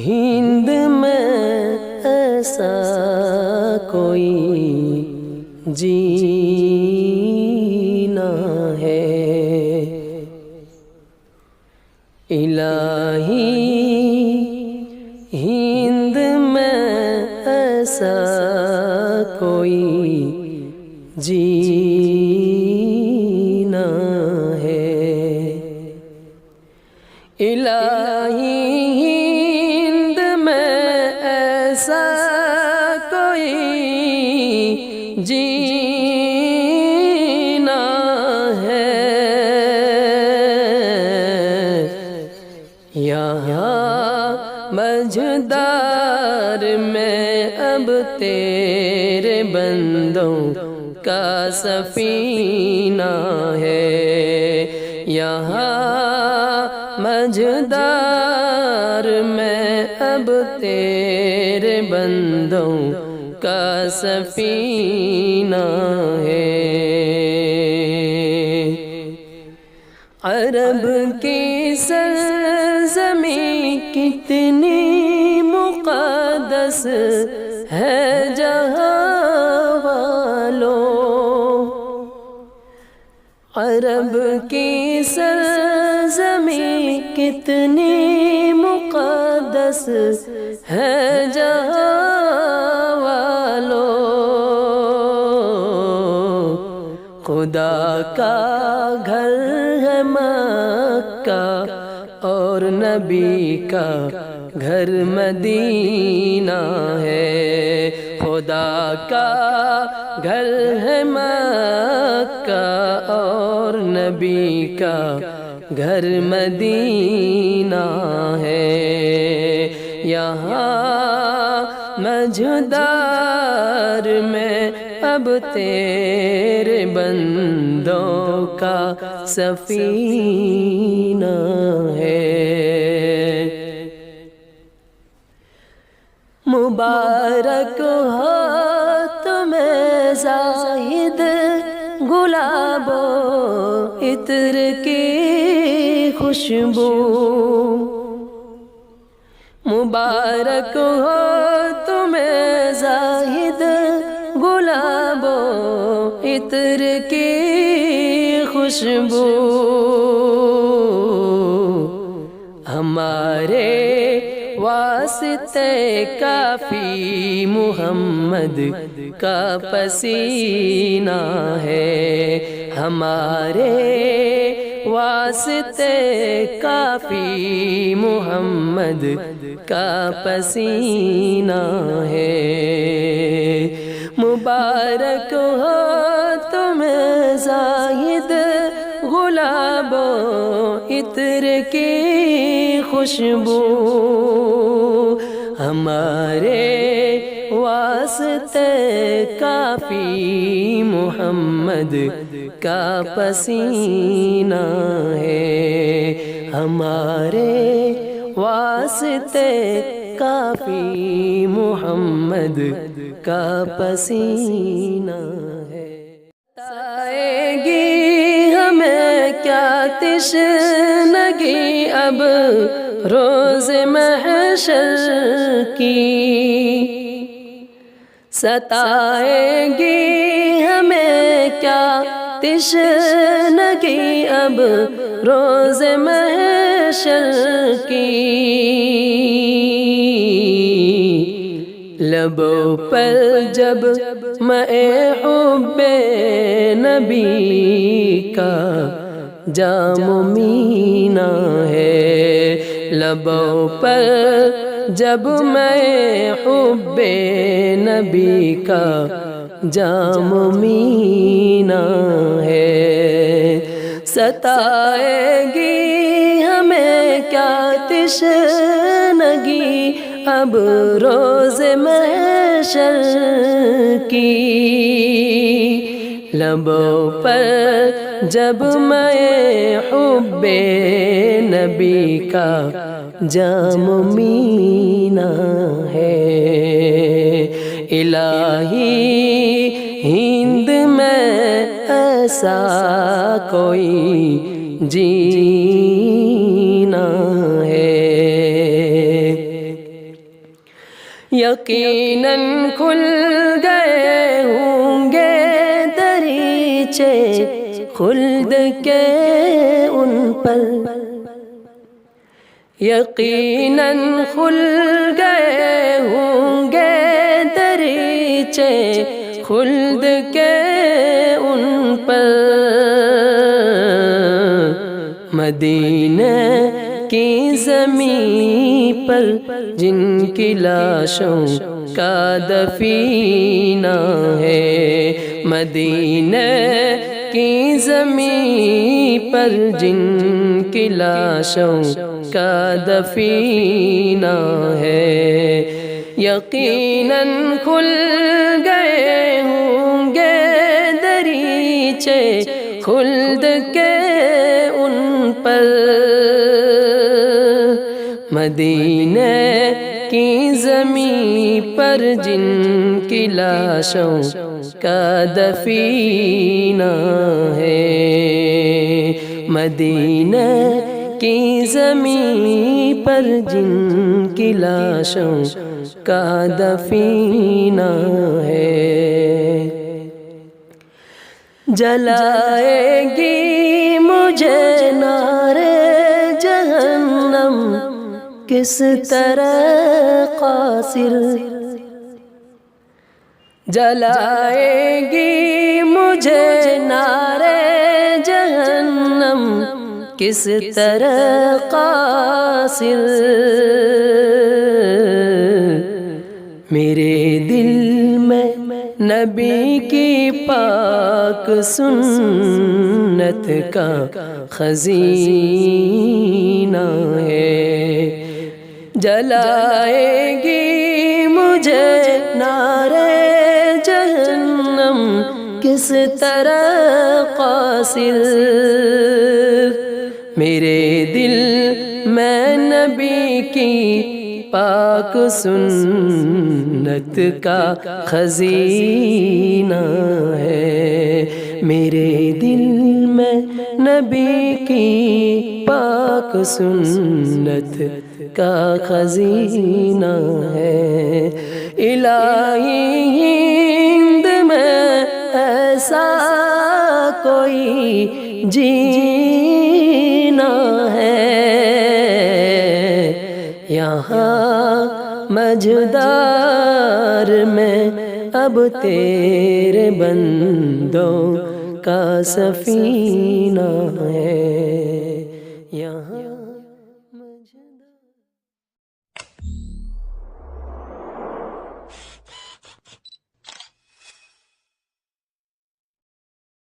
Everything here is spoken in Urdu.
ہند میں ایسا کوئی جینا ہے، الہی ہند میں ایسا کوئی جینا ہے، الہی ہند میں ایسا کوئی جینا ہے، یہاں مجدار میں اب تیرے بندوں کا سفینہ ہے، یہاں مجدار میں اب تیرے بندوں کا سفینہ ہے، عرب کی سرزمین کتنی مقدس ہے جہاں والوں، عرب کی سرزمین کتنی مقدس ہے جہاں والوں، خدا کا گھر ہے مکہ اور نبی کا گھر مدینہ ہے، خدا کا گھر ہے مکہ اور نبی کا گھر مدینہ ہے، یہاں مجدار میں اب تیرے بندوں کا سفینہ ہے، مبارک ہو تمہیں زاہد گلاب و عطر کی خوشبو، مبارک ہو تمہیں زاہد گلاب و عطر کی خوشبو، ہمارے واسطے کافی محمد کا پسینہ ہے، ہمارے واسطے کافی محمد کا پسینہ ہے، مبارک ہو تمہیں زاہد گلاب و عطر کی خوشبو، ہمارے واسطے کافی محمد کا پسینہ ہے، ہمارے واسطے کافی محمد کا پسینہ ہے، آئے گی ہمیں کیا تشنگی اب روز محشر کی، ستائے گی ہمیں کیا تشنگی اب روز محشر کی، لبوں پر جب مے حب نبی کا جام مینا ہے، لبوں پر جب مے حب نبی کا جام مینا ہے، ستائے گی ہمیں کیا تشنگی اب روز محشر کی، لبوں پر جب مے حب نبی کا جام مینا ہے، الہی ہند میں ایسا کوئی جینا ہے۔ یقیناً کھل گئے ہوں گے دریچے خلد کے ان پر، یقیناً کھل گئے ہوں گے دریچے خلد کے ان پر، مدینہ کی زمین پر جن کی لاشوں کا دفینہ ہے، مدینہ کی زمین پر جن کی لاشوں کا دفینہ ہے، یقیناً کھل گئے ہوں گے دریچے خلد کے ان پر، مدینہ کی زمین پر جن کی لاشوں کا دفینہ ہے، مدینہ کی زمین پر جن کی لاشوں کا دفینہ ہے، جلائے گی مجھے نار جہنم کس طرح قاصر، جلائے گی مجھے نار جہنم کس طرح قاصر، میرے دل میں نبی کی پاک سنت کا خزینہ ہے، جلائے گی مجھے نار جہنم کس طرح قاصر، میرے دل میں نبی کی پاک سنت کا خزینہ ہے، میرے دل میں نبی کی پاک سنت کا خزینہ ہے، الہی ہند میں ایسا کوئی جینا ہے، یہاں مجدار میں اب تیرے بندوں کا سفینہ ہے، یہاں